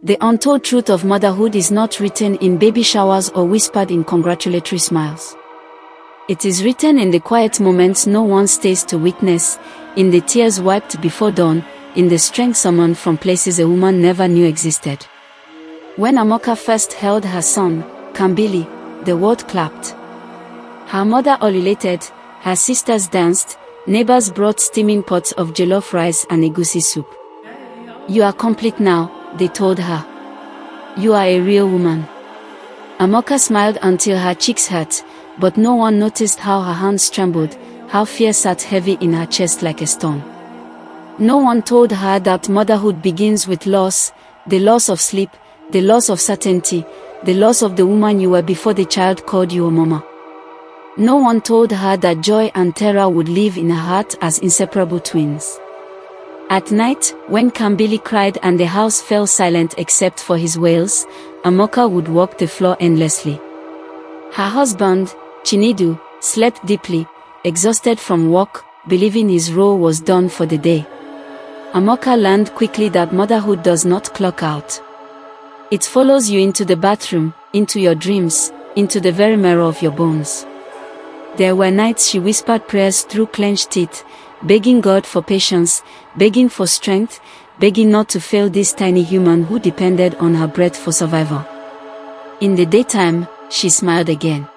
The untold truth of motherhood is not written in baby showers or whispered in congratulatory smiles. It is written in the quiet moments no one stays to witness, in the tears wiped before dawn, in the strength summoned from places a woman never knew existed. When Amaka first held her son, Kambili, the world clapped. Her mother ululated, her sisters danced, neighbors brought steaming pots of jollof rice and egusi soup. "You are complete now," they told her. "You are a real woman." Amaka smiled until her cheeks hurt, but no one noticed how her hands trembled, how fear sat heavy in her chest like a stone. No one told her that motherhood begins with loss, the loss of sleep, the loss of certainty, the loss of the woman you were before the child called you a mama. No one told her that joy and terror would live in her heart as inseparable twins. At night, when Kambili cried and the house fell silent except for his wails, Amaka would walk the floor endlessly. Her husband, Chinedu, slept deeply, exhausted from work, believing his role was done for the day. Amaka learned quickly that motherhood does not clock out. It follows you into the bathroom, into your dreams, into the very marrow of your bones. There were nights she whispered prayers through clenched teeth, begging God for patience, begging for strength, begging not to fail this tiny human who depended on her breath for survival. In the daytime, she smiled again.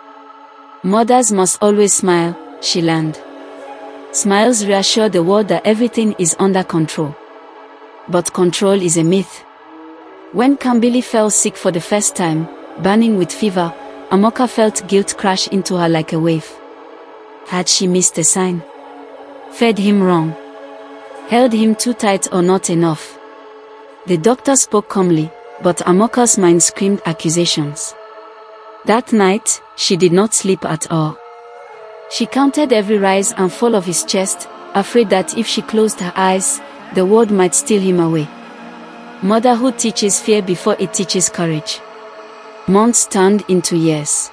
Mothers must always smile, she learned. Smiles reassure the world that everything is under control. But control is a myth. When Kambili fell sick for the first time, burning with fever, Amaka felt guilt crash into her like a wave. Had she missed a sign? Fed him wrong? Held him too tight or not enough? The doctor spoke calmly, but Amaka's mind screamed accusations. That night, she did not sleep at all. She counted every rise and fall of his chest, afraid that if she closed her eyes, the world might steal him away. Motherhood teaches fear before it teaches courage. Months turned into years.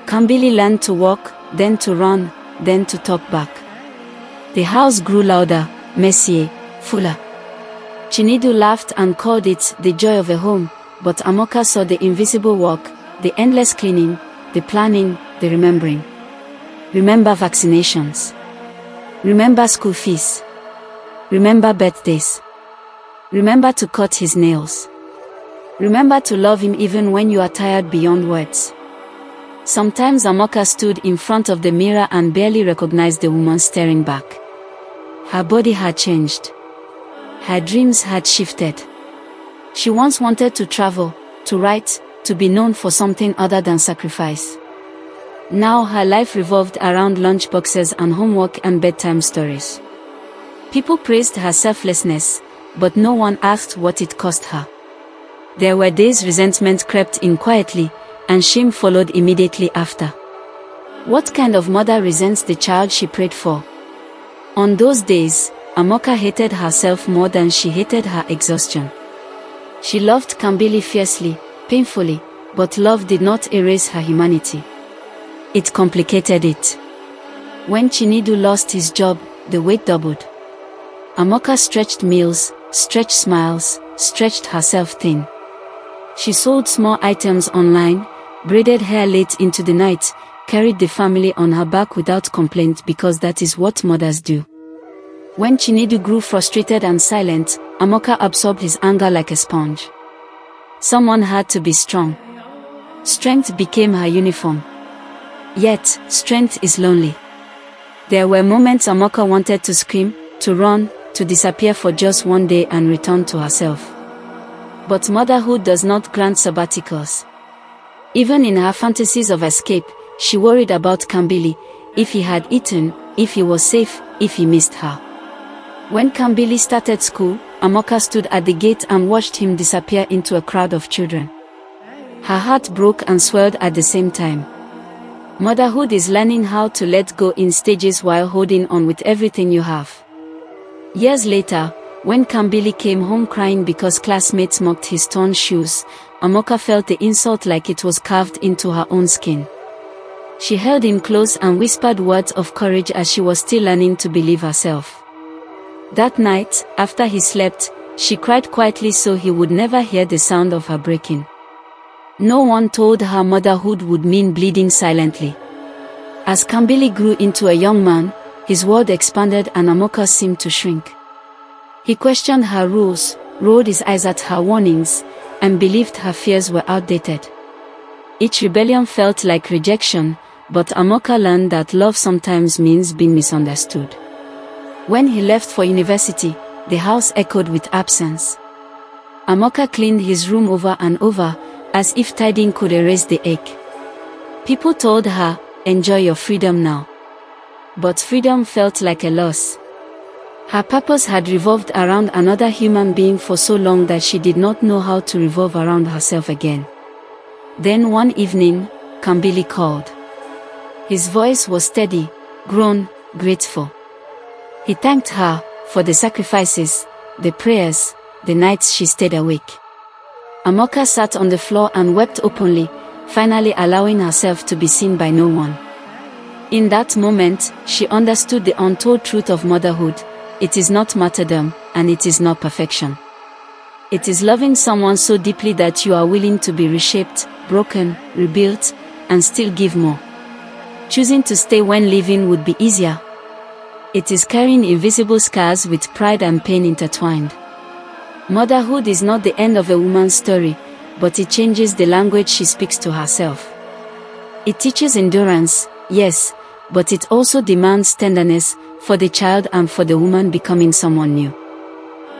Kambili learned to walk, then to run, then to talk back. The house grew louder, messier, fuller. Chinedu laughed and called it the joy of a home, but Amaka saw the invisible work, the endless cleaning, the planning, the remembering. Remember vaccinations. Remember school fees. Remember birthdays. Remember to cut his nails. Remember to love him even when you are tired beyond words. Sometimes Amaka stood in front of the mirror and barely recognized the woman staring back. Her body had changed. Her dreams had shifted. She once wanted to travel, to write, to be known for something other than sacrifice. Now her life revolved around lunchboxes and homework and bedtime stories. People praised her selflessness, but no one asked what it cost her. There were days resentment crept in quietly, and shame followed immediately after. What kind of mother resents the child she prayed for? On those days, Amaka hated herself more than she hated her exhaustion. She loved Kambili fiercely, painfully, but love did not erase her humanity. It complicated it. When Chinedu lost his job, the weight doubled. Amaka stretched meals, stretched smiles, stretched herself thin. She sold small items online, braided hair late into the night, carried the family on her back without complaint because that is what mothers do. When Chinedu grew frustrated and silent, Amaka absorbed his anger like a sponge. Someone had to be strong. Strength became her uniform. Yet, strength is lonely. There were moments Amaka wanted to scream, to run, to disappear for just one day and return to herself. But motherhood does not grant sabbaticals. Even in her fantasies of escape, she worried about Kambili, if he had eaten, if he was safe, if he missed her. When Kambili started school, Amaka stood at the gate and watched him disappear into a crowd of children. Her heart broke and swelled at the same time. Motherhood is learning how to let go in stages while holding on with everything you have. Years later, when Kambili came home crying because classmates mocked his torn shoes, Amaka felt the insult like it was carved into her own skin. She held him close and whispered words of courage as she was still learning to believe herself. That night, after he slept, She cried quietly so he would never hear the sound of her breaking. No one told her motherhood would mean bleeding silently. As Kambili grew into a young man, his world expanded and Amaka seemed to shrink. He questioned her rules, rolled his eyes at her warnings, and believed her fears were outdated. Each rebellion felt like rejection, but Amaka learned that love sometimes means being misunderstood. When he left for university, the house echoed with absence. Amaka cleaned his room over and over, as if tidying could erase the ache. People told her, "Enjoy your freedom now." But freedom felt like a loss. Her purpose had revolved around another human being for so long that she did not know how to revolve around herself again. Then one evening, Kambili called. His voice was steady, grown, grateful. He thanked her for the sacrifices, the prayers, the nights she stayed awake. Amaka sat on the floor and wept openly, finally allowing herself to be seen by no one. In that moment, she understood the untold truth of motherhood. It is not martyrdom, and it is not perfection. It is loving someone so deeply that you are willing to be reshaped, broken, rebuilt, and still give more. Choosing to stay when living would be easier. It is carrying invisible scars with pride and pain intertwined. Motherhood is not the end of a woman's story, but it changes the language she speaks to herself. It teaches endurance, yes, but it also demands tenderness for the child and for the woman becoming someone new.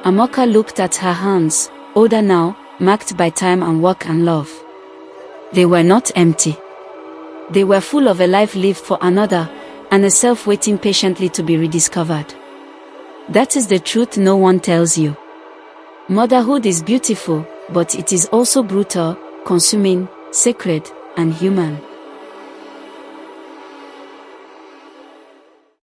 Amaka looked at her hands, older now, marked by time and work and love. They were not empty. They were full of a life lived for another, and a self waiting patiently to be rediscovered. That is the truth no one tells you. Motherhood is beautiful, but it is also brutal, consuming, sacred, and human.